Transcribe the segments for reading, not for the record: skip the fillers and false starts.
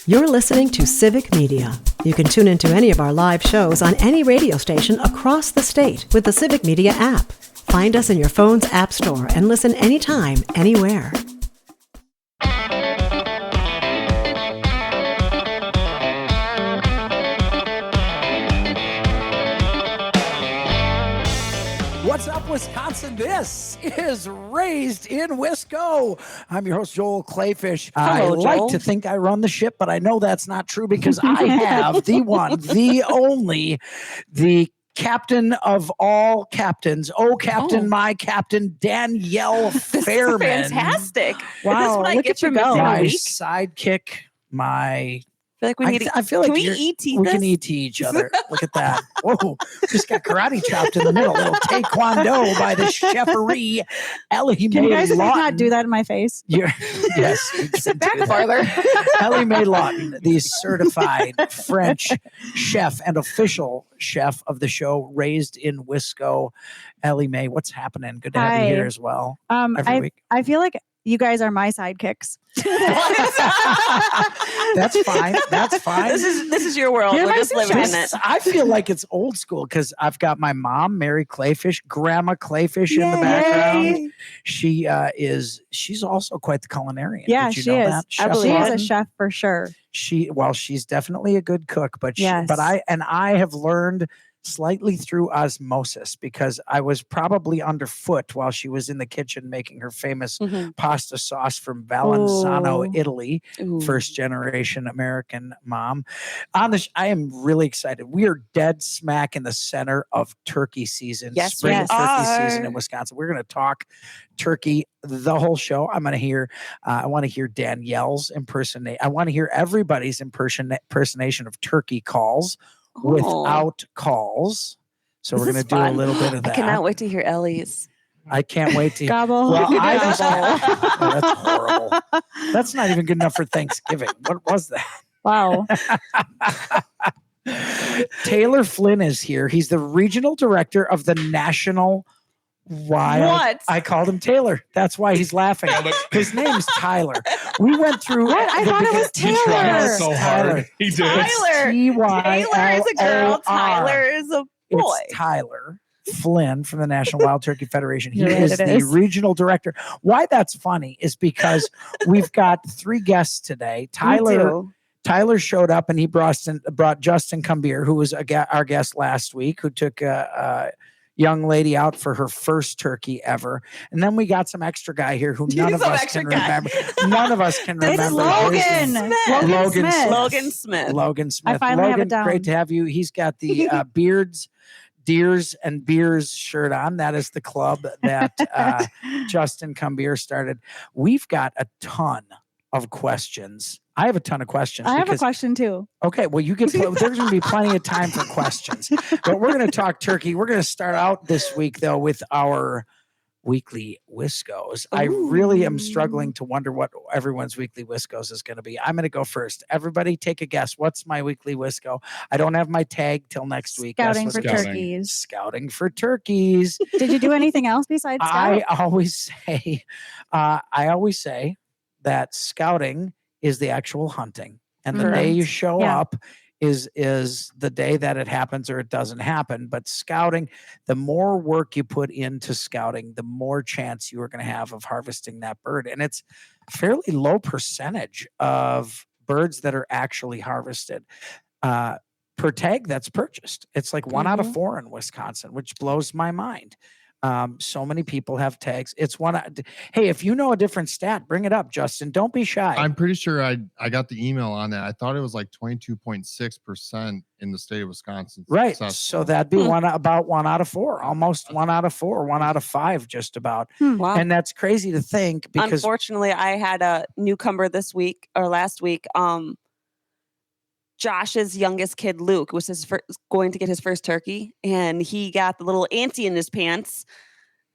You're listening to Civic Media. You can tune into any of our live shows on any radio station across the state with the Civic Media app. Find us in your phone's app store and listen anytime, anywhere. What's up, Wisconsin? This is Raised in Wisco. I'm your host, Joel Clayfish. Hello, I like Joel. to think I run the ship, but I know that's not true because I have the one, the only, the captain of all captains. Oh, Captain, my Captain, Danielle Fairman. Fantastic. Wow, This is what I look get at you from go. missing a My week. sidekick, my... I feel like we need to, I feel can like we ET we this? can ET each other. Look at that. Whoa, just got karate chopped in the middle. A little taekwondo by the cheferee, Ellie Can you guys May not Lawton. do that in my face? Yes. we can Sit back do that. farther. Ellie May Lawton, the certified French chef and official chef of the show, Raised in Wisco. Ellie May, what's happening? Good to have you Hi. here as well. Every week. I feel like you guys are my sidekicks. That's fine. That's fine. This is your world. You're We're my just living in it. This- I feel like it's old school because I've got my mom, Mary Clayfish, Grandma Clayfish in the Yay. background. She's also quite the culinarian. Yeah, Did you she know is. that? I Chef believe She is Lawton? a chef for sure. She's definitely a good cook, but Yes. I have learned slightly through osmosis because I was probably underfoot while she was in the kitchen making her famous Mhm. pasta sauce from Valenzano, Ooh. Italy. Ooh. First generation American mom. I am really excited. We are dead smack in the center of turkey season, Yes, spring we turkey are. season in Wisconsin. We're going to talk turkey the whole show. I'm going to hear, I want to hear Danielle's impersonation. I want to hear everybody's impersonation of turkey calls without calls. So This we're going is to do a fun. little bit of I that. cannot wait to hear Ellie's. I can't wait to. Gobble. Well, I just Gobble. oh, that's horrible. That's not even good enough for Thanksgiving. What was that? Wow. Taylor Flynn is here. He's the regional director of the National Wild. What? I called him Taylor. That's why he's laughing. His name's Tyler. We went through. What? I thought it was He tried Taylor. so hard. He did. Tyler. Taylor is a girl. Tyler is a boy. It's Tyler Flynn from the National Wild Turkey Federation. He You're right, is it the is. regional director. Why that's funny is because we've got 3 guests today. Tyler showed up and he brought Justin Cumbier, who was our guest last week, who took a young lady out for her first turkey ever. And then we got some extra guy here who none of Some us extra can guy. remember. None of us can remember. It's his Logan. name. Logan Logan Smith. Logan Smith. Logan Smith. I finally have Logan, it down. great to have you. He's got the Deers and Beers shirt on. That is the club that Justin Cumbier started. We've got a ton of questions. I have a ton of questions. I have a because- question too. Okay, well, there's going to be plenty of time for questions. But we're going to talk turkey. We're going to start out this week, though, with our weekly Wiscos. I really am struggling to wonder what everyone's weekly Wiscos is going to be. I'm going to go first. Everybody take a guess. What's my weekly Wisco? I don't have my tag till next week. Guess Scouting what's for gonna be. turkeys. Scouting for turkeys. Did you do anything else besides I scout? always say that scouting is the actual hunting, and the Correct. day you show Yeah. up is the day that it happens or it doesn't happen. But scouting, the more work you put into scouting, the more chance you are going to have of harvesting that bird. And it's a fairly low percentage of birds that are actually harvested per tag that's purchased. It's like 1 out of 4 in Wisconsin, which blows my mind. So many people have tags. It's hey, if you know a different stat, bring it up, Justin. Don't be shy. I'm pretty sure I got the email on that. I thought it was like 22.6% in the state of Wisconsin. Right. successful. So that'd be about 1 out of 4, almost 1 out of 4, 1 out of 5, just about. Wow. And that's crazy to think because Unfortunately, I had a newcomer this week or last week. Josh's youngest kid, Luke, was going to get his first turkey, and he got the little antsy in his pants,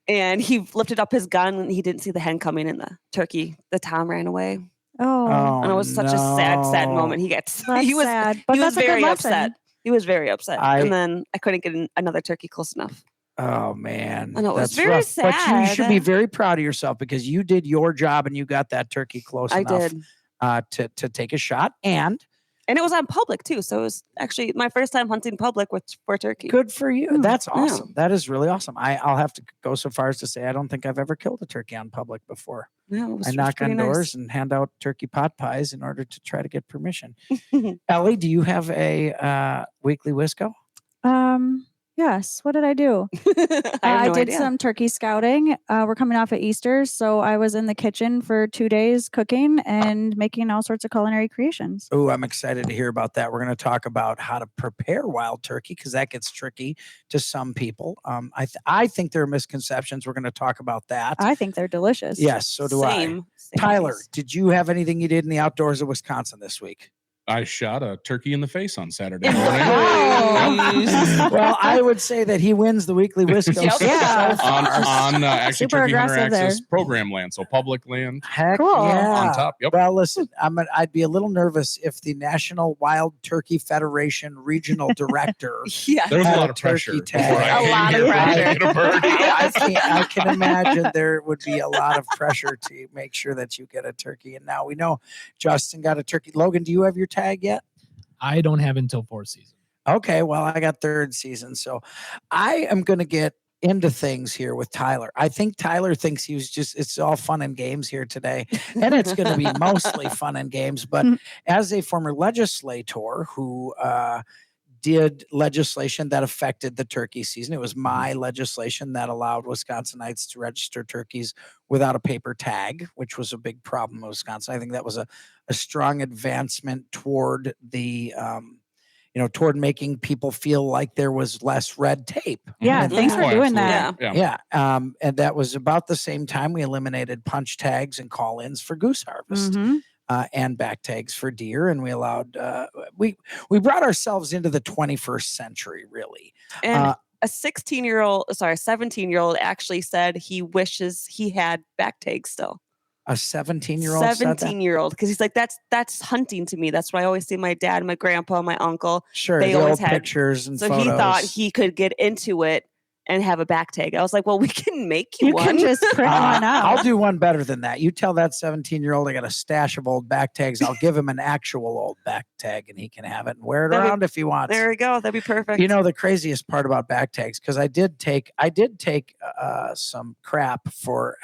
and he lifted up his gun, and he didn't see the hen coming, and the tom ran away. Oh, And it was such a sad no. moment. that's he was sad. But he was that's a good very lesson. upset. He was very upset, I- and then I couldn't get another turkey close enough. Oh man, I know, it was that's very rough. But you should be sad. very proud of yourself because you did your job and you got that turkey close I enough. did. to take a shot. And it was on public too. So it was actually my first time hunting public for turkey. good for you. That's Yeah. awesome. That is really awesome. I'll have to go so far as to say I don't think I've ever killed a turkey on public before. Yeah, it was, I it was knock pretty on nice. doors and hand out turkey pot pies in order to try to get permission. Ellie, do you have a weekly Wisco? Yes. What did I do? I have no did idea. some turkey scouting. We're coming off of Easter, so I was in the kitchen for 2 days cooking and making all sorts of culinary creations. Oh, I'm excited to hear about that. We're going to talk about how to prepare wild turkey because that gets tricky to some people. I think there are misconceptions. We're going to talk about that. I think they're delicious. Yes, so do I. Same Tyler, piece. did you have anything you did in the outdoors of Wisconsin this week? I shot a turkey in the face on Saturday morning. Well, I would say that he wins the weekly Wisco. Yep. so Yeah. far. on actually Super Turkey Hunter aggressive Access there. program land, so public land Heck Cool. yeah. on top. Yep. Well, listen, I'd be a little nervous if the National Wild Turkey Federation regional director. Yeah. There was Had a a lot of pressure. turkey before tag. I A came lot of here to pressure. get a bird. I can imagine there would be a lot of pressure to make sure that you get a turkey. And now we know Justin got a turkey. Logan, do you have your tag yet? I don't have until 4th season. Okay, well, I got 3rd season. So I am going to get into things here with Tyler. I think Tyler thinks it's all fun and games here today. And it's going to be mostly fun and games. But as a former legislator who did legislation that affected the turkey season, it was my legislation that allowed Wisconsinites to register turkeys without a paper tag, which was a big problem in Wisconsin. I think that was a strong advancement toward the toward making people feel like there was less red tape. Yeah, And thanks for doing that. Yeah. and that was about the same time we eliminated punch tags and call-ins for goose harvest. Mhm. And back tags for deer, and we allowed we brought ourselves into the 21st century, really. And a 17-year-old actually said he wishes he had back tags still. A 17-year-old 17-year-old, because he's like, that's hunting to me. That's why I always see my dad, my grandpa, my uncle. Sure, they the always old had pictures and So photos. he thought he could get into it and have a back tag. I was like, well, we can make you You one. can just print one out. I'll do one better than that. You tell that 17-year-old I got a stash of old back tags. I'll give him an actual old back tag, and he can have it and wear it That'd be- around if he wants. There we go. That'd be perfect. You know, the craziest part about back tags, because I did take some crap for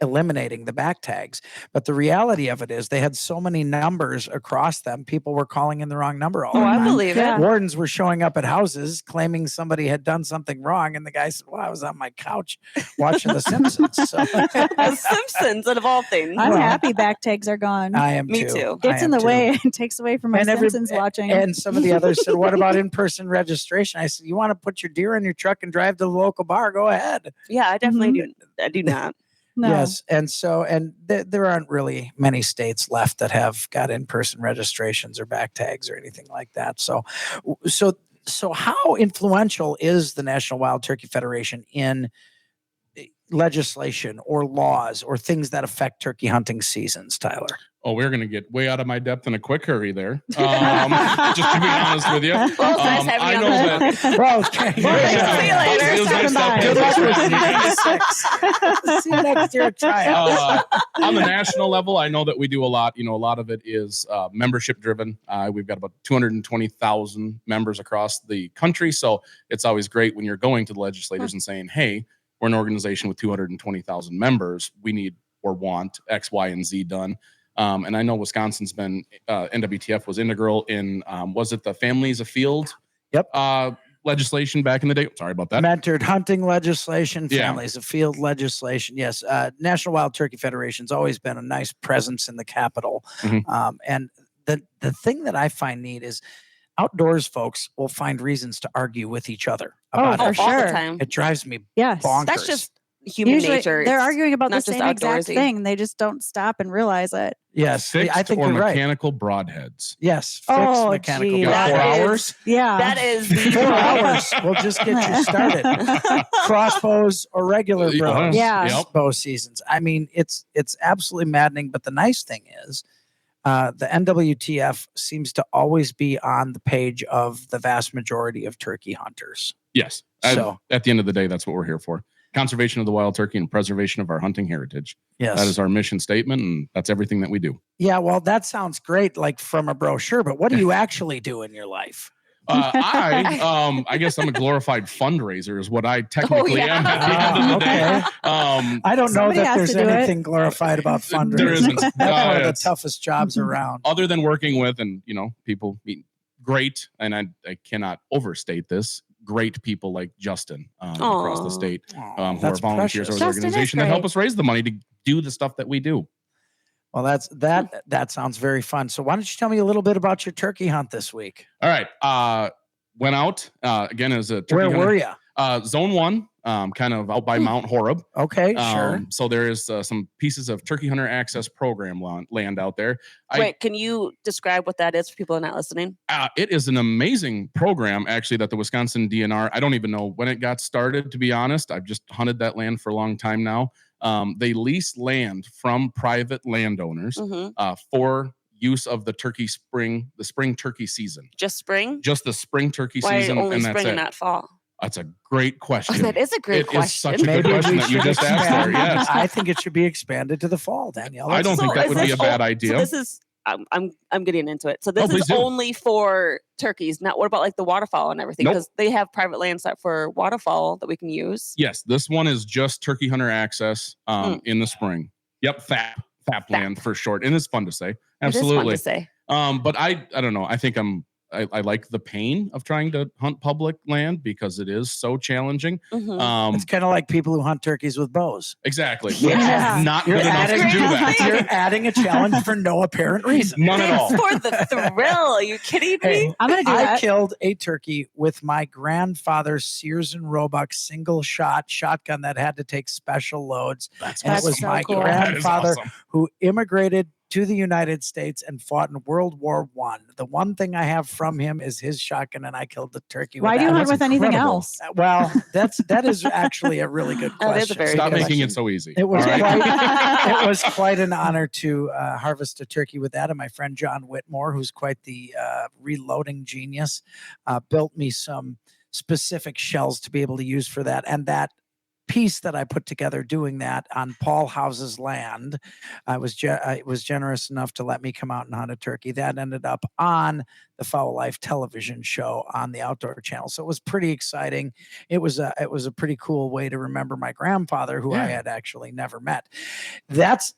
eliminating the back tags, but the reality of it is they had so many numbers across them, people were calling in the wrong number all the I time. believe Yeah. it. Wardens were showing up at houses claiming somebody had done something wrong, and the guy said, well, I was on my couch watching The Simpsons. So The Simpsons, out of all things. I'm Well, happy back tags are gone. I am Me too. too. I Gets in am the too. way and takes away from my And every- Simpsons watching. And some of the others said, what about in-person registration? I said, you want to put your deer in your truck and drive to the local bar? Go ahead. Yeah, I definitely Mhm. do. I do not. No. Yes. And so, there aren't really many states left that have got in-person registrations or back tags or anything like that. So how influential is the National Wild Turkey Federation in legislation or laws or things that affect turkey hunting seasons, Tyler? Oh, we're going to get way out of my depth in a quick hurry there. Just to be honest with you. Well, it's nice having I you on know the that. Well, okay. See you later. It was nice Stopping to by. have you. See you next year at tryout. On the national level, I know that we do a lot. You know, a lot of it is membership driven. We've got about 220,000 members across the country. So it's always great when you're going to the legislators and saying, hey, we're an organization with 220,000 members. We need or want X, Y, and Z done. And I know Wisconsin's been, NWTF was integral in, was it the Families Afield? Yep. Legislation back in the day. Sorry about that. Mentored hunting legislation, Yeah. families of field legislation. Yes. National Wild Turkey Federation's always been a nice presence in the Capitol. Mhm. And the thing that I find neat is outdoors folks will find reasons to argue with each other about for it. all sure. the time. It drives me Yes. bonkers. That's just human Usually nature. they're It's arguing about the not just same exact outdoorsy. thing. They just don't stop and realize it. Yes. Fixed I think or you're right. mechanical broadheads. Yes. Fixed Oh, mechanical. gee, broad- that 4 is- hours? Yeah. That is the 4 hours. We'll just get you started. Crossbows or regular bows. Yeah. Yep. Bow seasons. I mean, it's absolutely maddening. But the nice thing is, the NWTF seems to always be on the page of the vast majority of turkey hunters. Yes. So- At the end of the day, that's what we're here for. conservation of the wild turkey and preservation of our hunting heritage. Yes. That is our mission statement, and that's everything that we do. Yeah, well, that sounds great, like from a brochure, but what do you actually do in your life? I guess I'm a glorified fundraiser is what I technically am at the end of the day. I don't know Somebody that has there's to do it. anything glorified about fundraising. There isn't. That's one of the It's- toughest jobs around. Other than working with, and people great, and I cannot overstate this, great people like Justin across the state who are That's volunteers precious. over the Justin is organization that help great. us raise the money to do the stuff that we do. Well, that sounds very fun. So why don't you tell me a little bit about your turkey hunt this week? All right. Went out again as a turkey Where hunter. were you? Zone 1, kind of out by Mount Horeb. Okay, sure. So there is some pieces of turkey hunter access program land out there. Wait, can you describe what that is for people not listening? It is an amazing program, actually, that the Wisconsin DNR, I don't even know when it got started, to be honest. I've just hunted that land for a long time now. They lease land from private landowners for use of the spring turkey season. Just spring? Just the spring turkey Why season, only and that's spring it. and not fall? That's a great question. That is a great It question. is such a good Maybe question we that you should just asked there. expand. Yes. I think it should be expanded to the fall, Danielle. I don't think that is would be this a bad So idea. this is I'm getting into it. So this please is do. only for turkeys. Not what about like the waterfowl and everything? Nope. Because they have private land set for waterfowl that we can use. Yes, this one is just turkey hunter access in the spring. Yep, FAP land for short, and it's fun to say. Absolutely. It is fun to say. But I don't know. I think I like the pain of trying to hunt public land because it is so challenging. Mhm. It's kind of like people who hunt turkeys with bows. Exactly. Yeah. Which is not You're good enough to adding, do that. you're adding a challenge for no apparent reason. None at all. It's for the thrill. Are you kidding me? Hey, I'm going to do I that. killed a turkey with my grandfather's Sears and Roebuck single shot shotgun that had to take special loads. That's And it That's was so my cool. That is grandfather awesome. who immigrated to the United States and fought in World War I. The one thing I have from him is his shotgun, and I killed the turkey Why with do you that. hunt That's with anything incredible. else? Well, that is actually a really good That is a question. very Stop good making question. it so easy. It was all right? quite, it was quite an honor to harvest a turkey with that. And my friend John Whitmore, who's quite the reloading genius, built me some specific shells to be able to use for that. And that piece that I put together doing that on Paul House's land, I was generous enough to let me come out and hunt a turkey. That ended up on the Fowl Life television show on the Outdoor Channel. So it was pretty exciting. It was a pretty cool way to remember my grandfather, who I had actually never met. That's,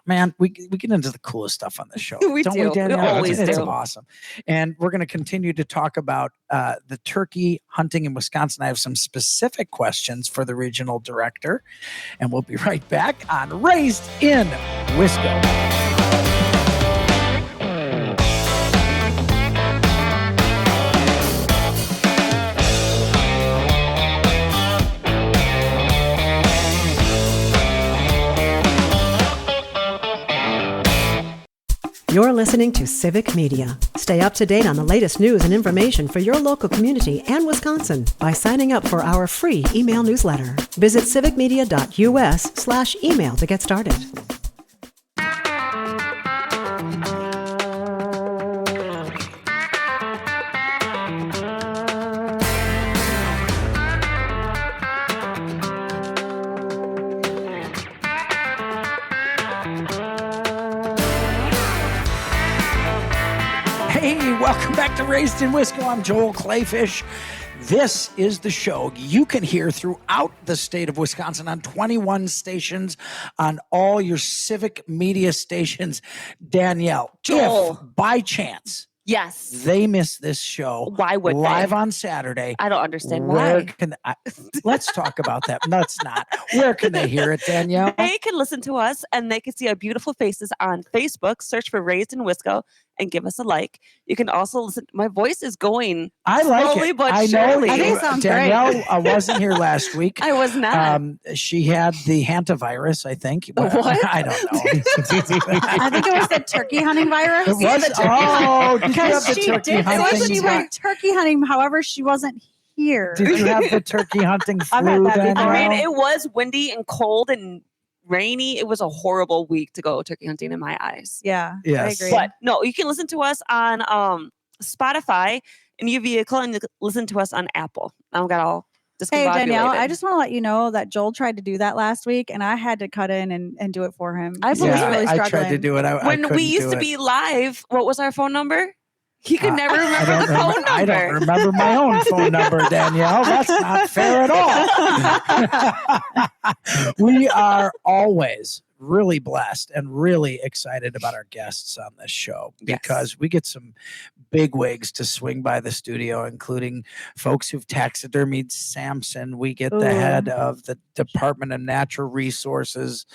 man, we get into the coolest stuff on this show. We Don't do. we, Danielle? We always it's do. awesome. And we're going to continue to talk about the turkey hunting in Wisconsin. I have some specific questions for the regional director, and we'll be right back on Raised in Wisco. You're listening to Civic Media. Stay up to date on the latest news and information for your local community and Wisconsin by signing up for our free email newsletter. Visit civicmedia.us/email to get started. Hey, welcome back to Raised in Wisco. I'm Joel Clayfish. This is the show you can hear throughout the state of Wisconsin on 21 stations, on all your civic media stations. Danielle, Joel. if by chance Yes. they miss this show Why would live they? on Saturday, I don't understand where why. can let's talk about that. Let's not. Where can they hear it, Danielle? They can listen to us and they can see our beautiful faces on Facebook. Search for Raised in Wisco and give us a like. You can also listen. My voice is going. I like slowly it. but I know. surely. I think it sounds great. Danielle wasn't here last week. I was not. She had the hantavirus, I think. The what? I don't know. I think it was the turkey hunting virus. It was. Oh, did you have Because the she turkey did. It was hunting? she went turkey hunting. However, she wasn't here. Did you have the turkey hunting I've had flu? that before. I mean, Danielle? it was windy and cold and rainy. It was a horrible week to go turkey hunting in my eyes. Yeah, Yes. I agree. But no, you can listen to us on Spotify in your vehicle and you can listen to us on Apple. I've got all Hey, Danielle, I discombobulated. just want to let you know that Joel tried to do that last week, and I had to cut in and do it for him. I 'cause he believe was it. really I struggling. tried to do it. I When we couldn't used do to it. be live, what was our phone number? He could never I remember don't the phone remember- I don't number. remember my own phone number, Danielle. That's not fair at all. We are always really blessed and really excited about our guests on this show because we get some big wigs to swing by the studio, including folks who've taxidermied Samson. We get the head of the Department of Natural Resources,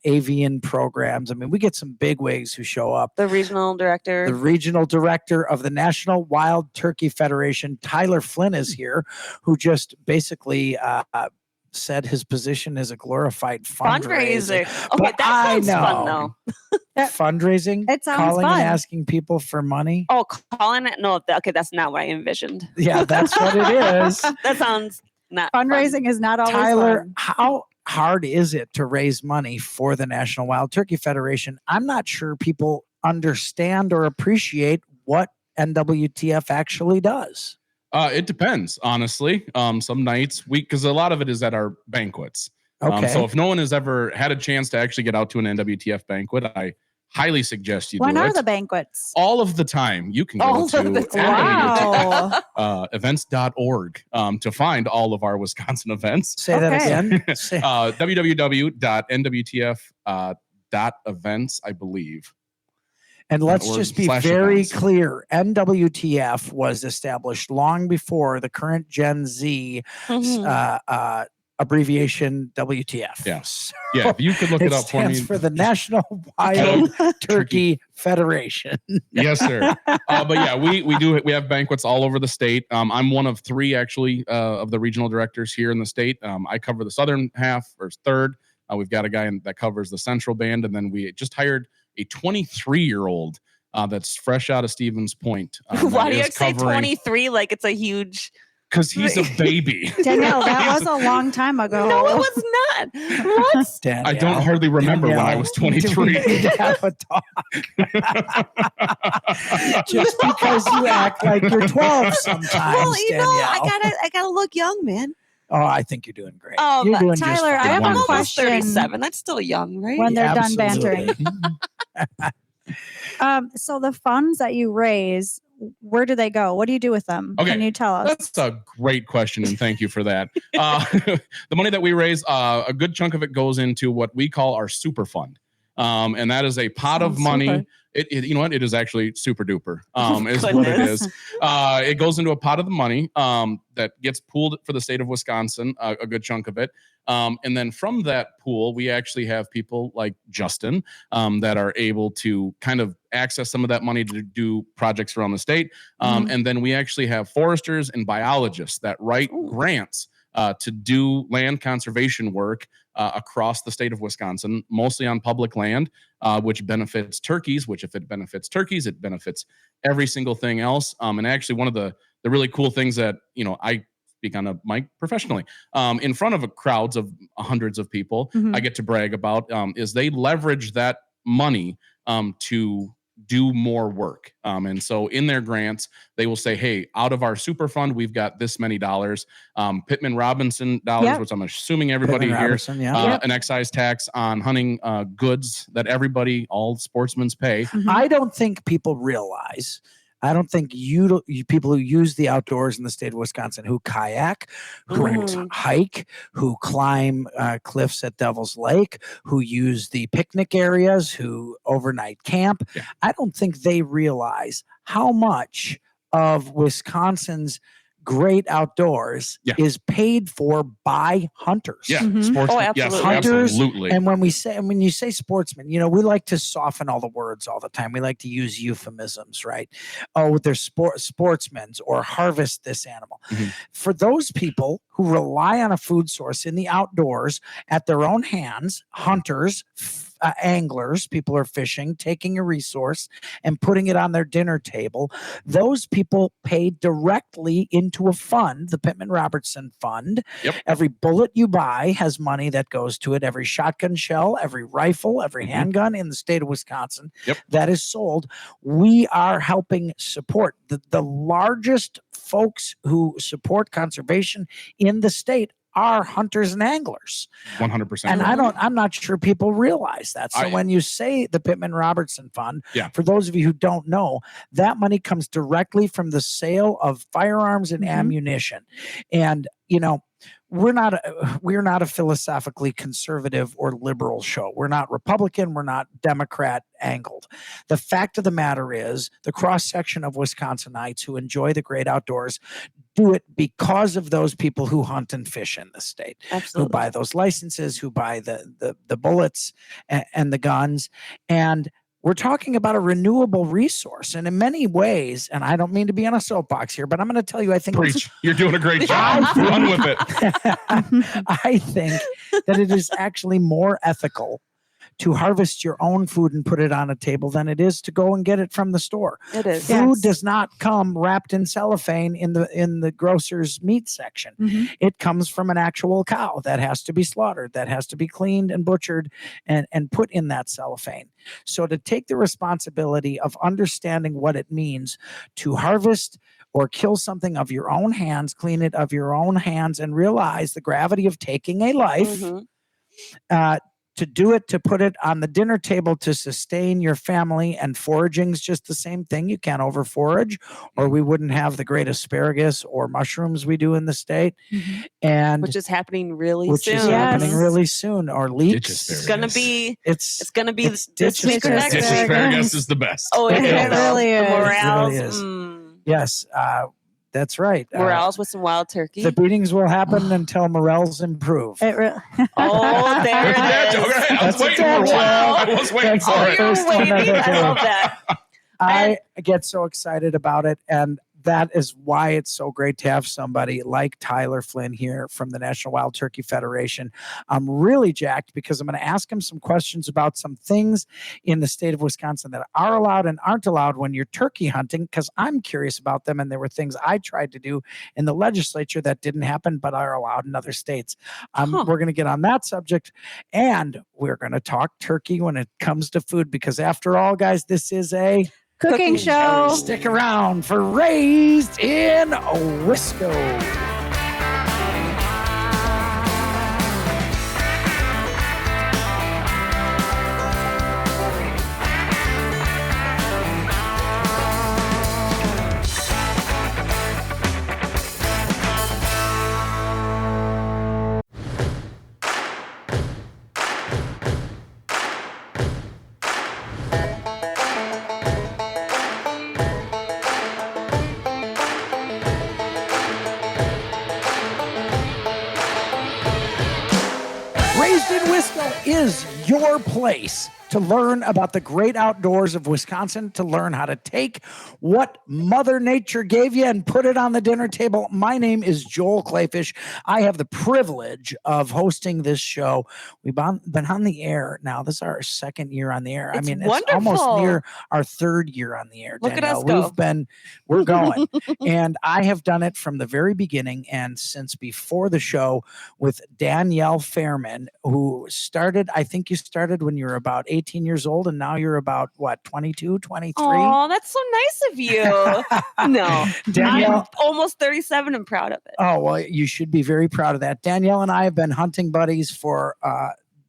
avian programs. I mean, we get some big wigs who show up. The regional director. The regional director of the National Wild Turkey Federation, Tyler Flynn, is here, who just basically said his position is a glorified fundraiser. Okay, But that I sounds fun know. though. Fundraising? It sounds Calling fun. and asking people for money? Oh, calling it? No, okay, that's not what I envisioned. Yeah, that's what it is. That sounds not fun. Fundraising is not always Tyler, fun. how hard is it to raise money for the National Wild Turkey Federation? I'm not sure people understand or appreciate what NWTF actually does. It depends, honestly. Some nights, because a lot of it is at our banquets. Okay. So if no one has ever had a chance to actually get out to an NWTF banquet, I highly suggest you When do are it. the banquets? All of the time. You can All go of to the time. Wow. events.org to find all of our Wisconsin events. Say that Okay. again. Say- www.nwtf.events, I believe. And let's Or just be slash very events. clear. NWTF was established long before the current Gen Z Mhm. abbreviation WTF. Yes. Yeah, if you could look it up for me. stands for the National Wild Turkey Federation. Yes, sir. But yeah, we have banquets all over the state. I'm one of three actually of the regional directors here in the state. I cover the southern half or third. We've got a guy that covers the central band, and then we just hired a 23-year-old that's fresh out of Stevens Point. Why do you say 23 like it's a huge... Because he's a baby. Danielle, that was a long time ago. No, it was not. What? Danielle, I don't hardly remember when I was 23. We need to have a talk. Just because you act like you're 12 sometimes, Well, you know, Danielle. I gotta look young, man. Oh, I think you're doing great. You're doing just Tyler, I fine. have a I'm almost question. 37. That's still young, right? When they're done Absolutely. bantering. So the funds that you raise, where do they go? What do you do with them? Okay, Can you tell us? That's a great question, and thank you for that. The money that we raise, a good chunk of it goes into what we call our super fund. And that is a pot of money. Super. You know what? It is actually super duper. Is what it Goodness. is. It goes into a pot of the money that gets pooled for the state of Wisconsin, a good chunk of it. And then from that pool, we actually have people like Justin that are able to kind of access some of that money to do projects around the state. And then we actually have foresters and biologists that write grants to do land conservation work across the state of Wisconsin, mostly on public land, which benefits turkeys, which if it benefits turkeys, it benefits every single thing else. And actually one of the really cool things that, I speak on a mic professionally, in front of crowds of hundreds of people, I get to brag about is they leverage that money to do more work. And so in their grants, they will say, hey, out of our super fund, we've got this many dollars, Pittman Robinson dollars, Yep. which I'm assuming everybody Pittman here, Robertson, yeah. an excise tax on hunting goods that all sportsmen pay. I don't think people realize. I don't think you people who use the outdoors in the state of Wisconsin, who kayak, who hike, who climb cliffs at Devil's Lake, who use the picnic areas, who overnight camp. Yeah. I don't think they realize how much of Wisconsin's great outdoors is paid for by hunters. Yeah, Mhm. sportsmen. Oh, Yes, absolutely. Hunters, absolutely. And when you say sportsman, we like to soften all the words all the time. We like to use euphemisms, right? Oh, they're sportsmen's or harvest this animal. Mhm. For those people who rely on a food source in the outdoors at their own hands, hunters, anglers, people are fishing, taking a resource and putting it on their dinner table. Those people pay directly into a fund, the Pittman Robertson Fund. Yep. Every bullet you buy has money that goes to it. Every shotgun shell, every rifle, every handgun in the state of Wisconsin that is sold, we are helping support. The largest folks who support conservation in the state are hunters and anglers. 100%. And I'm not sure people realize that. So when you say the Pittman Robertson Fund, for those of you who don't know, that money comes directly from the sale of firearms and ammunition. And, you know, we're not a philosophically conservative or liberal show. We're not Republican. We're not Democrat angled. The fact of the matter is the cross section of Wisconsinites who enjoy the great outdoors do it because of those people who hunt and fish in the state, who buy those licenses, who buy the bullets and the guns. And we're talking about a renewable resource. And in many ways, and I don't mean to be on a soapbox here, but I'm going to tell you, I think Preach. You're doing a great job. Run with it. I think that it is actually more ethical to harvest your own food and put it on a table than it is to go and get it from the store. It is. Food does not come wrapped in cellophane in the grocer's meat section. It comes from an actual cow that has to be slaughtered, that has to be cleaned and butchered and put in that cellophane. So to take the responsibility of understanding what it means to harvest or kill something of your own hands, clean it of your own hands, and realize the gravity of taking a life, to do it, to put it on the dinner table to sustain your family, and foraging's just the same thing. You can't over forage or we wouldn't have the great asparagus or mushrooms we do in the state. And which is happening really soon. Which is happening really soon. Or leeks. It's gonna be it's this week or next Ditch week. asparagus is the best. Oh, it really is. Morales. It really is. Yes, that's right. Morels with some wild turkey. The beatings will happen until morels improve. Oh, there it is. I was waiting for one. I was waiting for it. I love that. I get so excited about it, and that is why it's so great to have somebody like Tyler Flynn here from the National Wild Turkey Federation. I'm really jacked because I'm going to ask him some questions about some things in the state of Wisconsin that are allowed and aren't allowed when you're turkey hunting, because I'm curious about them, and there were things I tried to do in the legislature that didn't happen but are allowed in other states. We're going to get on that subject, and we're going to talk turkey when it comes to food, because after all, guys, this is a cooking show. Stick around for Raised in Wisco. Raised in Wisco is your place to learn about the great outdoors of Wisconsin, to learn how to take what Mother Nature gave you and put it on the dinner table. My name is Joel Clayfish. I have the privilege of hosting this show. We've been on the air now. This is our second year on the air. It's it's wonderful. almost near our third year on the air. Look at Danielle. us go. We're going. And I have done it from the very beginning and since before the show with Danielle Fairman, who started, I think you started when you were about 18 years old, and now you're about, what, 22, 23? Oh, that's so nice of you. No, Danielle, I'm almost 37 and proud of it. Oh, well, you should be very proud of that. Danielle and I have been hunting buddies for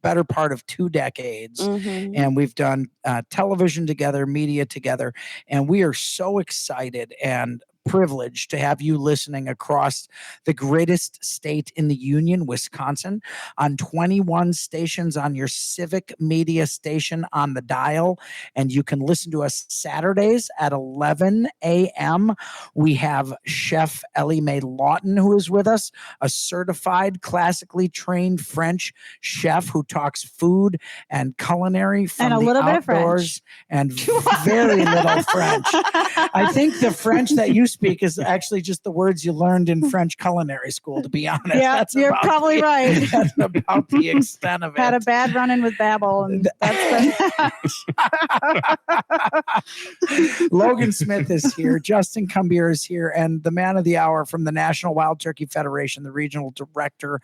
better part of 2 decades. And we've done television together, media together, and we are so excited and privileged to have you listening across the greatest state in the union, Wisconsin, on 21 stations on your civic media station on the dial. And you can listen to us Saturdays at 11 a.m. We have Chef Ellie Mae Lawton, who is with us, a certified, classically trained French chef who talks food and culinary from And a the little bit of outdoors French. and very little French. I think the French that you speak is actually just the words you learned in French culinary school, to be honest. Yeah, That's you're about probably right. That's about the extent of it. Had a bad run-in with Babel, and that's Logan Smith is here. Justin Cumbier is here. And the man of the hour from the National Wild Turkey Federation, the regional director,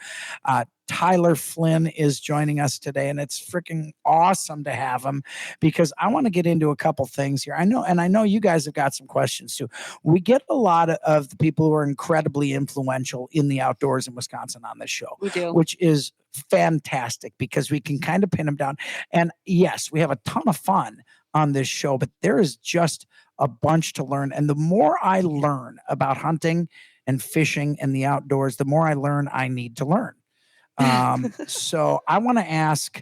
Tyler Flynn, is joining us today. And it's freaking awesome to have him, because I want to get into a couple things here. I know you guys have got some questions too. We get a lot of the people who are incredibly influential in the outdoors in Wisconsin on this show. We do. Which is fantastic, because we can kind of pin them down. And yes, we have a ton of fun on this show, but there is just a bunch to learn. And the more I learn about hunting and fishing and the outdoors, the more I learn I need to learn. So I want to ask,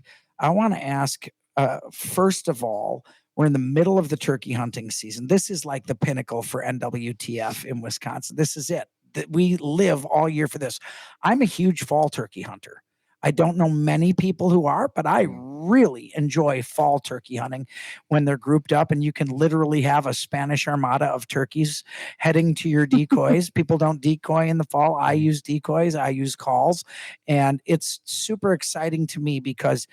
first of all, we're in the middle of the turkey hunting season. This is like the pinnacle for NWTF in Wisconsin. This is it. We live all year for this. I'm a huge fall turkey hunter. I don't know many people who are, but I really enjoy fall turkey hunting when they're grouped up and you can literally have a Spanish armada of turkeys heading to your decoys. People don't decoy in the fall. I use decoys. I use calls. And it's super exciting to me, because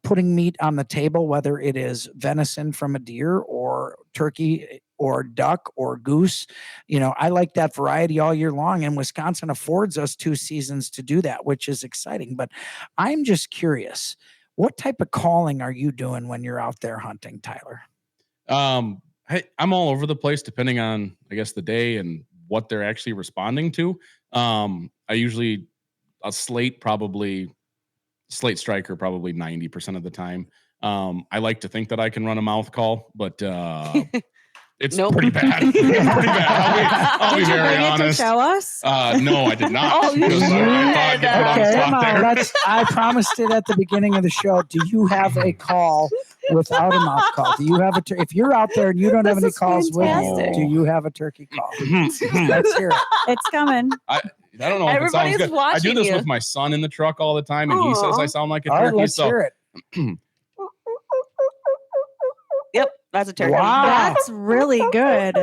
putting meat on the table, whether it is venison from a deer or turkey or duck or goose, I like that variety all year long. And Wisconsin affords us 2 seasons to do that, which is exciting. But I'm just curious, what type of calling are you doing when you're out there hunting, Tyler? Hey, I'm all over the place depending on, I guess, the day and what they're actually responding to. I usually slate striker probably 90% of the time. I like to think that I can run a mouth call, but it's pretty bad. Pretty bad. I'll be very honest. To show us? No, I did not. Oh, you Because I thought I'd get put on the spot there. I promised it at the beginning of the show. Do you have a call without a mouth call? Do you have if you're out there and you don't have any calls with you, do you have a turkey call? Let's hear it. It's coming. I don't know if it sounds good. I do this you. with my son in the truck all the time, and he says I sound like a All turkey. right, let's hear it. Yep, that's a turkey. Wow. That's really good.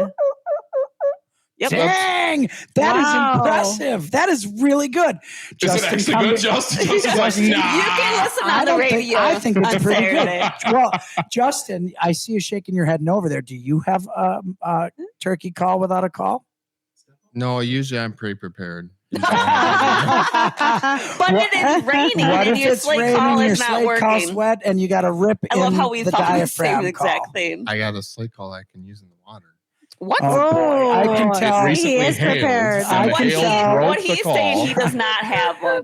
Yep. Dang, that is impressive. That is really good. Is it actually good, Justin? Justin's like, nah. You can listen on the radio. I think it's on pretty Saturday. good. Well, Justin, I see you shaking your head no over there. Do you have a turkey call without a call? No, usually I'm pretty prepared. But it is raining and your slate call is not working. Wet and you got to rip I love in how we the thought the same diaphragm exact call. thing. I got a slate call I can use in the water. What? Oh, boy. I can Oh, tell. It he is recently prepared. hailed, and I the can hail tell. broke What the he's call. saying, he does not have one.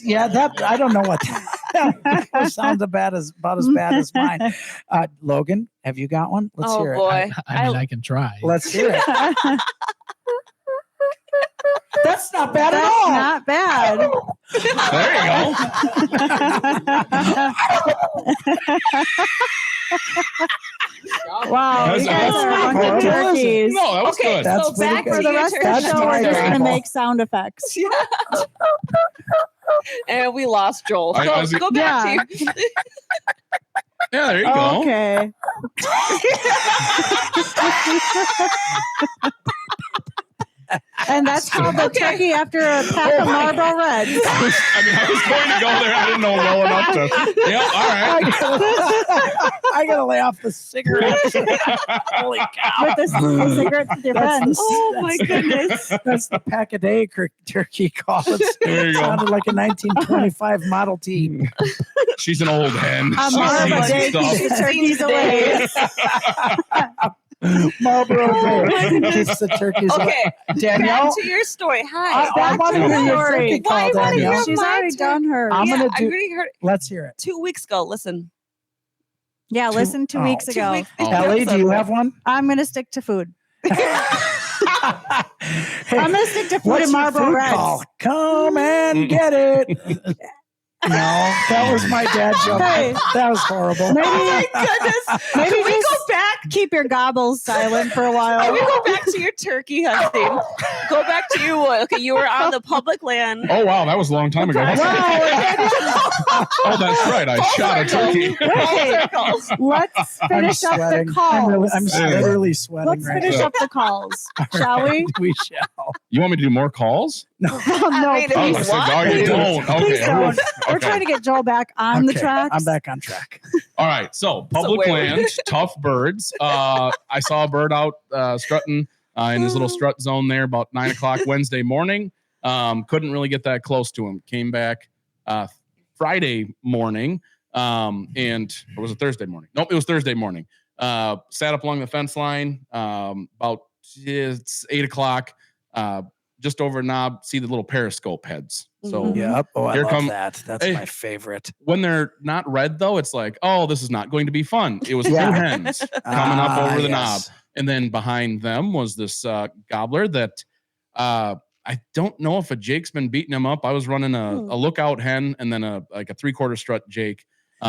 Yeah, that I don't know what that sounds about as bad as mine. Logan, have you got one? Let's Oh hear it. boy. I mean, I can try. Let's hear it. That's not bad at all. Not bad. Wow, That's you guys are a bunch of horrible. turkeys. No, that was Okay, good. That's so back pretty to For the your rest of the That's show, we're just going to terrible. make sound effects. And we lost Joel. Go back to your Yeah, there you go. Okay. And that's called the turkey after a pack of Marlboro Reds. I was going to go there. I didn't know well enough to. Yeah, all right. I gotta lay off the cigarettes. Holy cow! With the cigarette with your friends. Oh my goodness. That's the pack a day turkey call. There you go. Sounded like a 1925 Model T. She's an old hen. A She Marlboro sees Day stuff. keeps the turkeys away. Marlboro Oh, my Day keeps the turkeys away. Okay, Danielle, back to your story. Hi. I want to hear your turkey Why call, you wanna hear Danielle. She's my already turn? done hers. I'm Yeah, gonna I do. already heard it Let's hear it. 2 weeks ago. Listen. Yeah, listen 2 weeks 2 ago. weeks Ellie, do you have one? I'm going to stick to food. Hey, I'm going to stick to food what's and your Marlboro food Reds. call? Come and get it. No, that was my dad joke. Hey. That was horrible. Maybe, Oh my goodness. maybe Can we just go back? keep your gobbles silent for a Can we while. go back to your turkey hunting? Go back to you. Okay, you were on the public land. Oh wow, that was a long time ago. Oh, that's right. I shot a turkey. Let's finish up the calls. I'm literally sweating Let's right finish now. up the calls, shall we? We shall. You want me to do more calls? No, I mean, if Oh, you I said, want no, you to. don't. Okay. Please don't. We're Okay. trying to get Joel back on the Okay, tracks. I'm back on track. All right. So public where- land, tough birds. I saw a bird out strutting in his little strut zone there about 9 o'clock Wednesday morning. Couldn't really get that close to him. Came back Friday morning. Or was it Thursday morning? Nope, it was Thursday morning. Sat up along the fence line about it's 8 o'clock. Just over a knob, see the little periscope heads. So Mhm. Yep. Oh, I Here love come- that. That's Hey. my favorite. when they're not red, though, it's like, oh, this is not going to be fun. It was Yeah. two hens coming up over the knob. Yes. And then behind them was this gobbler that I don't know if a Jake's been beating him up. I was running a lookout hen and then a 3/4 strut Jake.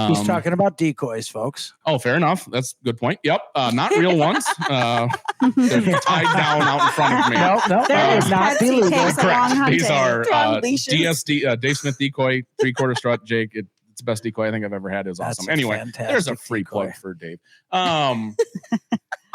He's talking about decoys, folks. Oh, fair enough. That's a good point. Yep. Not real ones. They're tied down out in front of me. No, Their that would not be Betsy legal. takes a long hunting. These are They're on leashes. DSD, Dave Smith decoy, 3/4 strut Jake. It's the best decoy I think I've ever had. It was That's awesome. a Anyway, fantastic there's a free decoy. plug for Dave.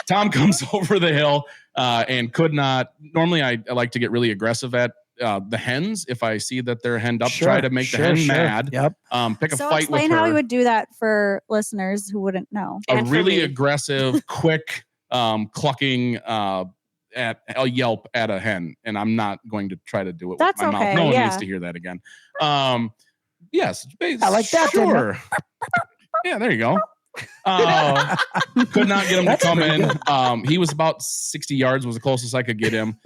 Tom comes over the hill and could not. Normally, I like to get really aggressive at the hens if I see that they're henned up. Try to make the hen mad. Yep. Pick a So fight with explain her. how we would do that for listeners who wouldn't know. A And for really me. aggressive, quick clucking at a yelp at a hen, and I'm not going to try to do it That's with my okay, mouth. No one yeah. needs to hear that again. Yes, I like that, didn't Sure. Yeah, there you go. Could not get him to That's come pretty in. He was about 60 yards was the closest I could get him.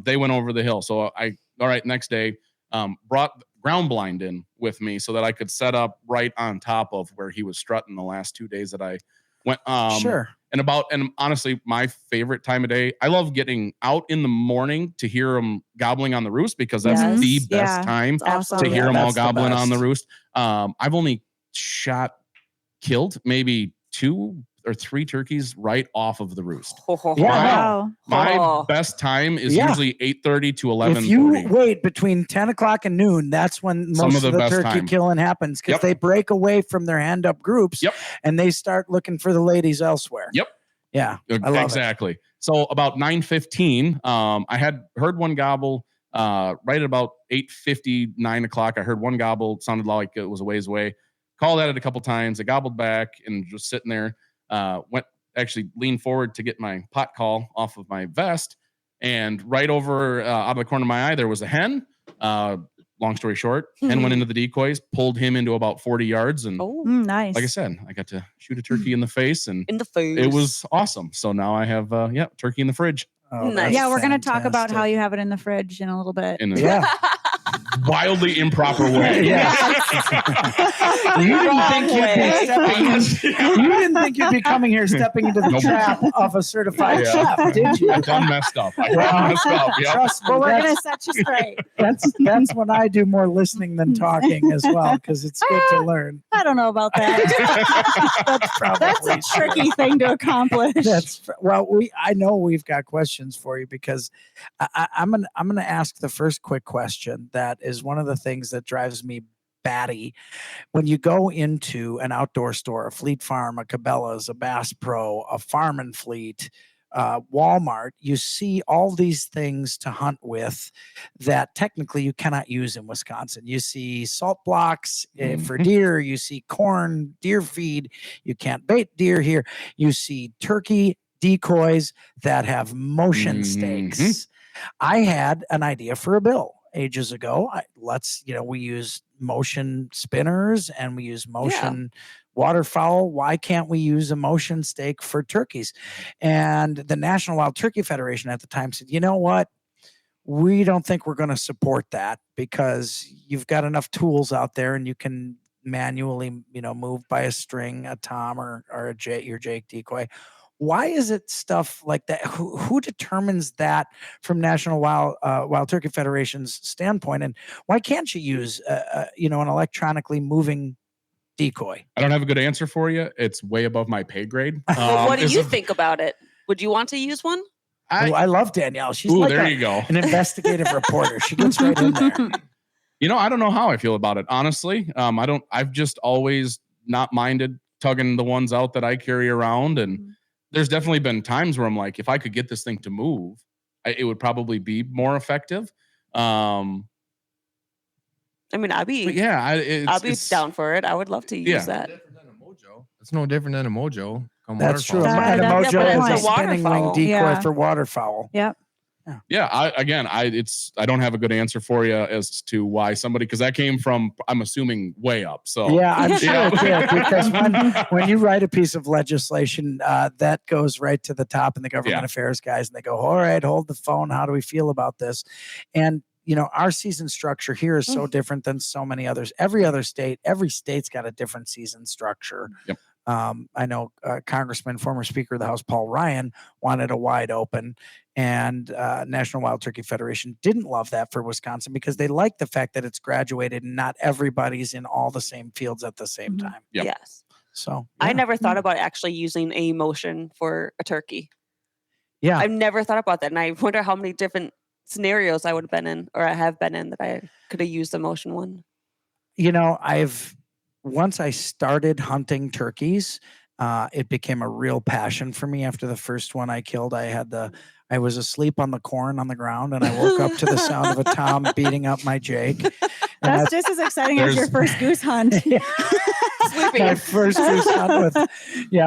They went over the hill. So all right, next day, brought ground blind in with me so that I could set up right on top of where he was strutting the last 2 days that I went. Sure. And honestly, my favorite time of day, I love getting out in the morning to hear them gobbling on the roost because that's Yes. the best Yeah. time It's awesome. to hear them all that's the gobbling on the best. roost. I've only killed maybe 2 or 3 turkeys right off of the roost. Yeah. Wow. My Oh. best time is Yeah. usually 8:30 to 11:30. If you wait between 10 o'clock and noon, that's when Some most of of the the best turkey time. killing happens because Yep. they break away from their hand up groups Yep. and they start looking for the ladies elsewhere. Yep. Yeah. I love Exactly. So about 9:15, I had heard one gobble right at about 8:50, 9 o'clock. I heard one gobble. It sounded like it was a ways away. Called at it a couple times. I gobbled back and just sitting there. Leaned forward to get my pot call off of my vest. And right over out of the corner of my eye, there was a hen. Long story short, hen went into the decoys, pulled him into about 40 yards. And Oh, Nice. like I said, I got to shoot a turkey in the face and in the face. it was awesome. So now I have turkey in the fridge. Oh, Nice. that's Yeah, we're going to talk about fantastic. how you have it in the fridge in a little bit. In a Yeah. wildly improper way. Yeah. You didn't think you'd be stepping you didn't think you'd be coming here stepping into the Nope. trap of a certified Yeah. chef, did you? I done messed up. I done messed up. Yep. Trust me, But we're going to that's, set you straight. that's when I do more listening than talking as well, because it's good to learn. I don't know about that. That's probably That's a tricky thing to accomplish. I know we've got questions for you because I'm gonna ask the first quick question that is one of the things that drives me batty when you go into an outdoor store, a Fleet Farm, a Cabela's, a Bass Pro, a Farm and Fleet, Walmart. You see all these things to hunt with that technically you cannot use in Wisconsin. You see salt blocks for deer. You see corn, deer feed. You can't bait deer here. You see turkey decoys that have motion stakes. I had an idea for a bill ages ago. We use motion spinners and we use motion waterfowl. Why can't we use a motion stake for turkeys? And the National Wild Turkey Federation at the time said, you know what? We don't think we're going to support that because you've got enough tools out there and you can manually, move by a string, a tom or your Jake decoy. Why is it stuff like that? Who determines that from National Wild Turkey Federation's standpoint? And why can't you use, an electronically moving decoy? I don't have a good answer for you. It's way above my pay grade. Well, what do is you it- think about it? Would you want to use one? I love Danielle. She's Ooh, like there you go. an investigative reporter. She gets right in there. I don't know how I feel about it, honestly. I've just always not minded tugging the ones out that I carry around. And there's definitely been times where I'm like, if I could get this thing to move, it would probably be more effective. I mean, I'd be down for it. I would love to use that. It's no different than a Mojo. That's true. Waterfowl. And a That's Mojo a good is a point. spinning wing Waterfowl. decoy Yeah. for waterfowl. Yep. Yeah. I don't have a good answer for you as to why somebody, because that came from, I'm assuming, way up. So Yeah, I'm sure Yeah. it did, because when you write a piece of legislation, that goes right to the top and the government Yeah. affairs guys, and they go, all right, hold the phone. How do we feel about this? And our season structure here is so different than so many others. Every state's got a different season structure. Yep. I know Congressman, former Speaker of the House, Paul Ryan, wanted a wide open, and National Wild Turkey Federation didn't love that for Wisconsin because they like the fact that it's graduated and not everybody's in all the same fields at the same time. Yep. Yes. So I yeah. never thought about actually using a motion for a turkey. Yeah. I've never thought about that. And I wonder how many different scenarios I would have been in, or I have been in, that I could have used the motion one. Once I started hunting turkeys, it became a real passion for me. After the first one I killed, I was asleep on the corn on the ground, and I woke up to the sound of a tom beating up my Jake. And That's just as exciting as your first goose hunt. my first goose hunt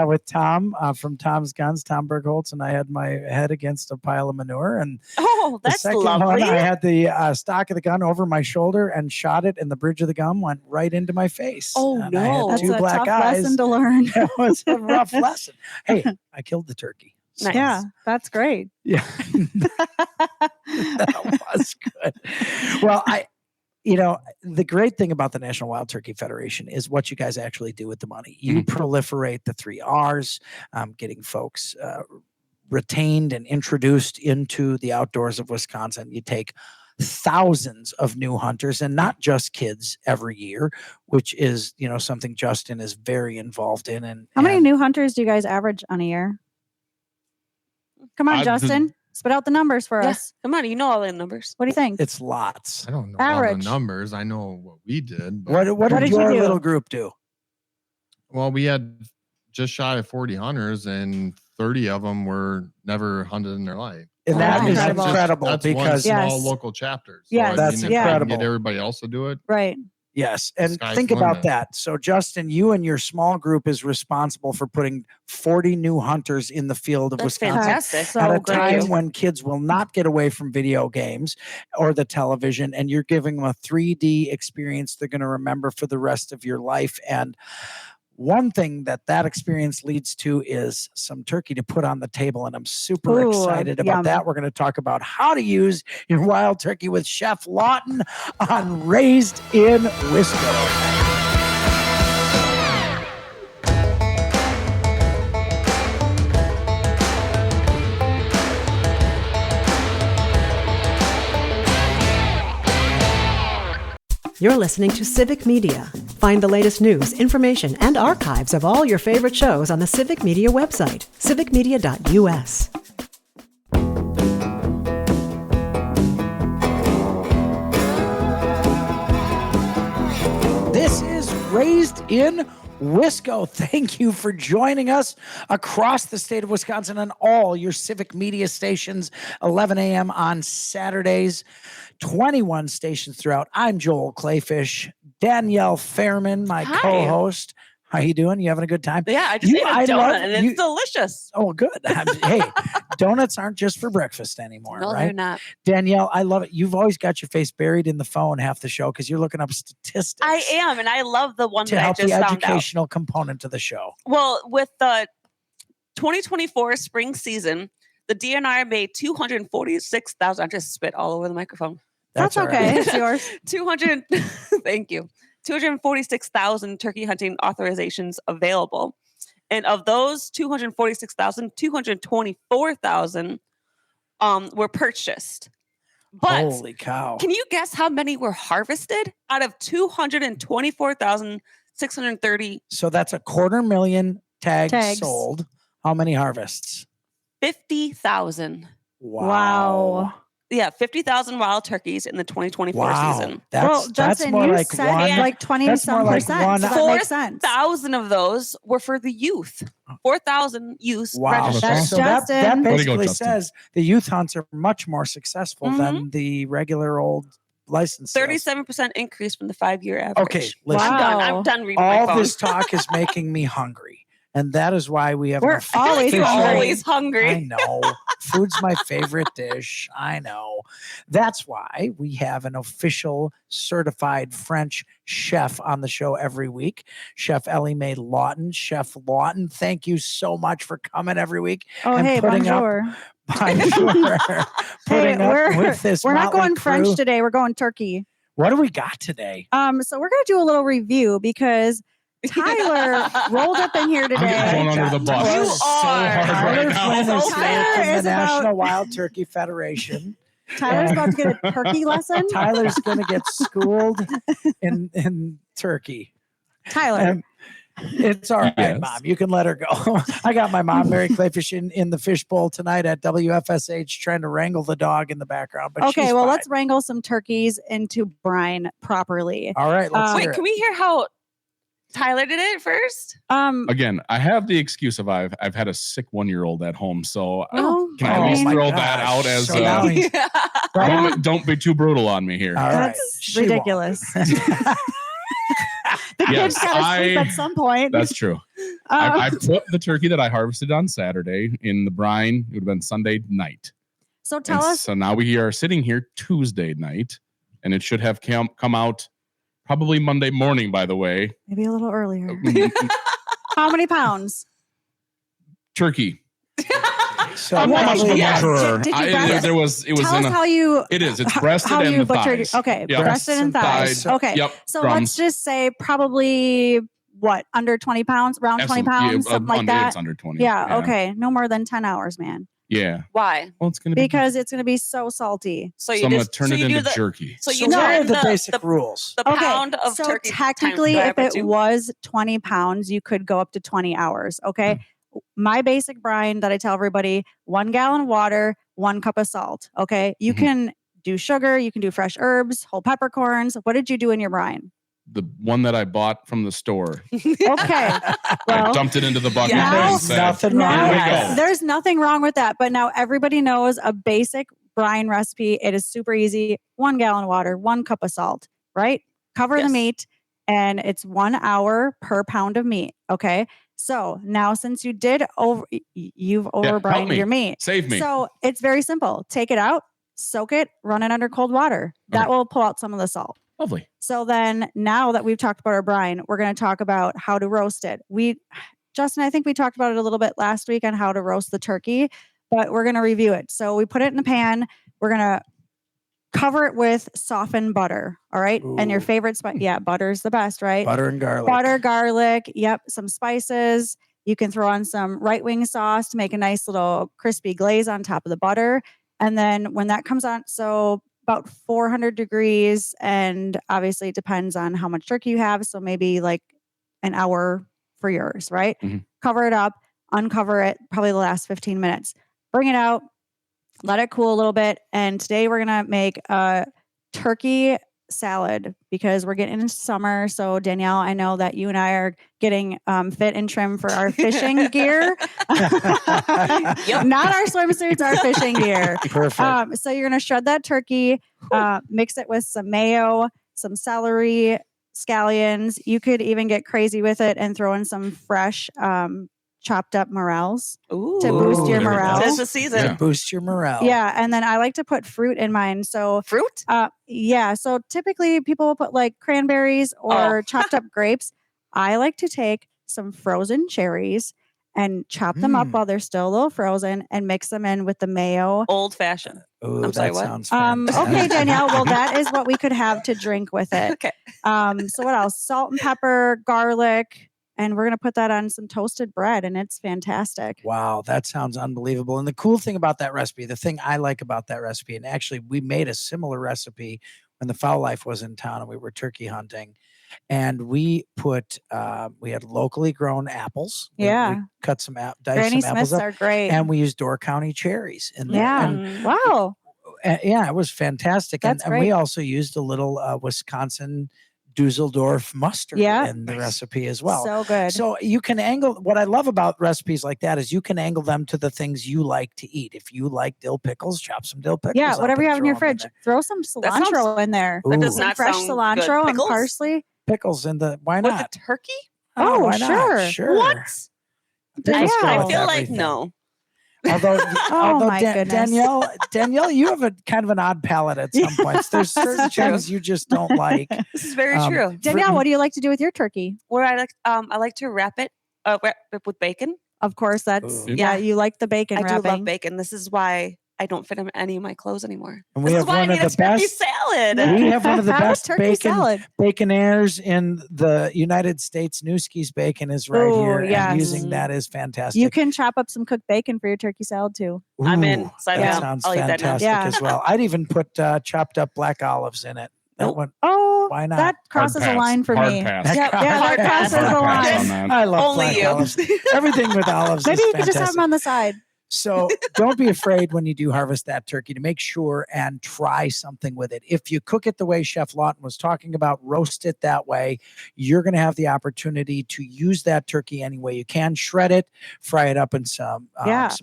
with Tom from Tom's Guns, Tom Bergholtz, and I had my head against a pile of manure. And Oh, the that's second lovely. one, I had the stock of the gun over my shoulder and shot it, and the bridge of the gun went right into my face. Oh, and I had no. That's two a black tough eyes. lesson to learn. It was a rough lesson. Hey, I killed the turkey. So, Nice. Yeah, that's great. yeah. That was good. Well, the great thing about the National Wild Turkey Federation is what you guys actually do with the money. You proliferate the 3 R's, getting folks retained and introduced into the outdoors of Wisconsin. You take thousands of new hunters, and not just kids, every year, which is something Justin is very involved in. And How many new hunters do you guys average on a year? Come on, Justin. Spit out the numbers for Yeah. us. Come on, you know all the numbers. What do you think? It's lots. I don't know all Average. the numbers. I know what we did. But, What did did you your do? little group do? well, we had just shy of 40 hunters, and 30 of them were never hunted in their life. And Oh, that is incredible. incredible That's because one small Yes. local chapter. So, Yes. That's if I can incredible. get everybody else to do it. Right. yes, and Sky's think the about limit. that. So Justin, you and your small group is responsible for putting 40 new hunters in the field of That's Wisconsin. fantastic. So At a great. time when kids will not get away from video games or the television, and you're giving them a 3D experience they're going to remember for the rest of your life. And one thing that experience leads to is some turkey to put on the table, and I'm super Ooh, excited about yum. that. We're going to talk about how to use your wild turkey with Chef Lawton on Raised in Wisco. You're listening to Civic Media. Find the latest news, information, and archives of all your favorite shows on the Civic Media website, civicmedia.us. This is Raised in Wisco. Thank you for joining us across the state of Wisconsin on all your Civic Media stations, 11 a.m. on Saturdays, 21 stations throughout. I'm Joel Clayfish, Danielle Fairman, my Hi. co-host. How you doing? You having a good time? Yeah, I just ate a I donut love- and it's delicious. Oh, good. Hey, donuts aren't just for breakfast anymore, No, right? they're not. Danielle, I love it. You've always got your face buried in the phone half the show because you're looking up statistics. I am, and I love the one to that I help just the found out. educational component to the show. Well, with the 2024 spring season, the DNR made 246,000. I just spit all over the microphone. That's all right. okay. It's yours. 200. Thank you. 246,000 turkey hunting authorizations available. And of those 246,000, 224,000 were purchased. But Holy cow. can you guess how many were harvested out of 224,630? So that's 250,000 tags Tags. sold. How many harvests? 50,000. Wow. Yeah, 50,000 wild turkeys in the 2024 Wow. season. That's Justin, more you like said one. like 20 that's some more like percent. one- So that makes sense. 4,000 of those were for the youth. 4,000 youth Wow. registered. That's So that Justin. Way to go, basically Justin. says the youth hunts are much more successful Mhm. than the regular old license sales. 37% increase from the 5-year average. Okay, listen. I'm Wow. done reading my All phone. this talk is making me hungry. And that is why we have We're an always You're official- hungry. always hungry. I know. Food's my favorite dish. I know. That's why we have an official certified French chef on the show every week. Chef Ellie Mae Lawton. Chef Lawton, thank you so much for coming every week. Oh, and hey, putting up- bonjour. Bonjour. Putting up we're with this we're not motley going French crew. today. We're going turkey. What do we got today? So we're gonna do a little review because Tyler rolled up in here I'm getting today. thrown under the bus You so are. hard Tyler right now. Flynn is Tyler here from the is about- National Wild Turkey Federation. Tyler's about to get a turkey lesson. Tyler's going to get schooled in turkey. Tyler, And it's all right, Yes. Mom. You can let her go. I got my mom, Mary Clayfish, in the fishbowl tonight at WFSH trying to wrangle the dog in the background. But okay, she's well, fine. let's wrangle some turkeys into brine properly. All right, let's Wait, hear Wait, it. can we hear how Tyler did it first? Again, I have the excuse of I've had a sick 1-year-old at home, so well, can I Oh at least my throw gosh. that out as So now he's- don't be too brutal on me here. All right. that's She won't. ridiculous. The Yes, kids gotta sleep at some point. That's true. I put the turkey that I harvested on Saturday in the brine. It would have been Sunday night. So And tell us, So now we are sitting here Tuesday night, and it should have come out probably Monday morning, by the way. maybe a little earlier. Mm, How many pounds? Turkey. So I'm What not did the you- yes. butcherer. did you I- breast- there was it was Tell in us a, how you. it is. It's how- breasted how and you the butchered. thighs. Okay, Yep. breasted and thighs. Okay, Yep. so drums. let's just say probably what under 20 pounds, around 20 pounds, something like under, that. It's under 20. Yeah, okay, no more than 10 hours, man, Yeah. Why? Well, it's gonna because it's gonna be so salty. So be. you So I'm gonna just turn so it you do into the jerky. so you what are turn the basic rules? the Okay, pound of so turkey. technically, times if it by 2. was 20 pounds, you could go up to 20 hours. Okay. My basic brine that I tell everybody 1 gallon water, 1 cup of salt. Okay. You Mhm. can do sugar, you can do fresh herbs, whole peppercorns. What did you do in your brine? The one that I bought from the store. Okay. I Well, dumped it into the bucket Yeah. and There's said, nothing wrong now, Here we with go. that. there's nothing wrong with that. But now everybody knows a basic brine recipe. It is super easy. 1 gallon water, 1 cup of salt, right? Cover the Yes. meat, and it's 1 hour per pound of meat. Okay. So now, since you've help overbrined me. your meat. Save me. So it's very simple. Take it out, soak it, run it under cold water. That Okay. will pull out some of the salt. Lovely. So then now that we've talked about our brine, we're going to talk about how to roast it. Justin, I think we talked about it a little bit last week on how to roast the turkey, but we're going to review it. So we put it in the pan. We're going to cover it with softened butter. All right. And your Ooh. favorite spice. Yeah. Butter's the best, right? Butter and garlic. Butter, garlic. Yep. Some spices. You can throw on some right wing sauce to make a nice little crispy glaze on top of the butter. And then when that comes on, so about 400 degrees, and obviously it depends on how much turkey you have. So maybe like an hour for yours, right? Mhm. Cover it up, uncover it, probably the last 15 minutes. Bring it out, let it cool a little bit. And today we're going to make a turkey salad because we're getting into summer. So Danielle, I know that you and I are getting fit and trim for our fishing gear. Yep. Not our swimsuits, our fishing gear. Perfect. So you're going to shred that turkey, mix it with some mayo, some celery, scallions. You could even get crazy with it and throw in some fresh chopped up morels. Ooh. To boost your there we go. morale. Tis the season. Yeah. Boost your morale. Yeah, and then I like to put fruit in mine. So Fruit? yeah, so typically people will put like cranberries or chopped up grapes. I like to take some frozen cherries and chop them up Mm. while they're still a little frozen and mix them in with the mayo. Old fashioned. Ooh, I'm sorry, that what? sounds Okay, Danielle. Well, that is what we could have to drink with it. Okay. So what else? Salt and pepper, garlic, and we're going to put that on some toasted bread, and it's fantastic. Wow, that sounds unbelievable. And the cool thing about that recipe, the thing I like about that recipe, and actually we made a similar recipe when the Fowl Life was in town and we were turkey hunting. And we had locally grown apples. We cut some, diced Granny some apples Smiths up, are great. and we used Door County cherries in there. Yeah. And, Wow. yeah, it was fantastic. That's And we great. also used a little Wisconsin Dusseldorf mustard in the recipe as well. So good. So you can angle. What I love about recipes like that is you can angle them to the things you like to eat. If you like dill pickles, chop some dill pickles. Yeah, up whatever you and have in your throw 'em fridge. there. Throw some cilantro in there. That does Ooh. Some not fresh sound cilantro good. and Pickles? parsley. Pickles in the why With not? the turkey? Oh, why not? sure. Sure. What? Pickles go I with feel like everything. no. Although, my goodness. Danielle, you have a kind of an odd palate at some points. There's certain true. things you just don't like. This is very Um, true. Danielle, what do you like to do with your turkey? Where I like to wrap it with bacon. Of course, that's Ooh. yeah. You like the bacon I do wrapping. love bacon. This is why I don't fit in any of my clothes anymore. And we This have is why I one of need a the turkey best. salad. We have one of the best turkey salad. baconaires in the United States. Newski's Bacon is right Ooh, here, yes. and using that is fantastic. You can chop up some cooked bacon for your turkey salad too. I'm in. Ooh, Sign that me up. sounds I'll eat that now. fantastic Yeah. as well. I'd even put chopped up black olives in it. That Nope. one. Oh, Why not? that crosses a Hard line for pass. me. Hard pass. Yep. Yeah, that crosses Hard a pass line. on that. I love Only black you. olives. Everything with olives. Maybe is you could just have fantastic. them on the side. So don't be afraid when you do harvest that turkey to make sure and try something with it. If you cook it the way Chef Lawton was talking about, roast it that way, you're going to have the opportunity to use that turkey any way you can. Shred it, fry it up in some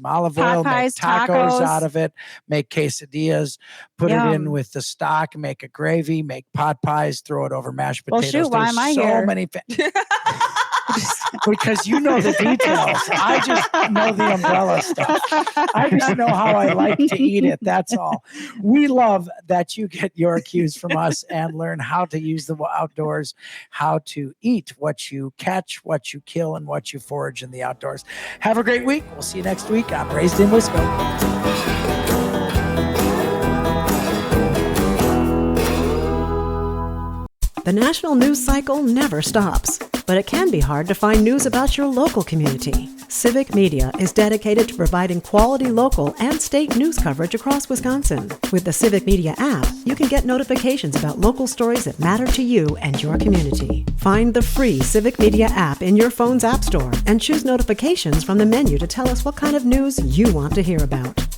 olive oil, make Popeyes, tacos tacos. out of it, make quesadillas, put it in Yum. with the stock, make a gravy, make pot pies, throw it over mashed Well, potatoes. shoot, why There's am I so here? many because you know the details. I just know the umbrella stuff. I just know how I like to eat it. That's all. We love that you get your cues from us and learn how to use the outdoors, how to eat what you catch, what you kill, and what you forage in the outdoors. Have a great week. We'll see you next week on Raised in Wisco. The national news cycle never stops, but it can be hard to find news about your local community. Civic Media is dedicated to providing quality local and state news coverage across Wisconsin. With the Civic Media app, you can get notifications about local stories that matter to you and your community. Find the free Civic Media app in your phone's app store and choose notifications from the menu to tell us what kind of news you want to hear about.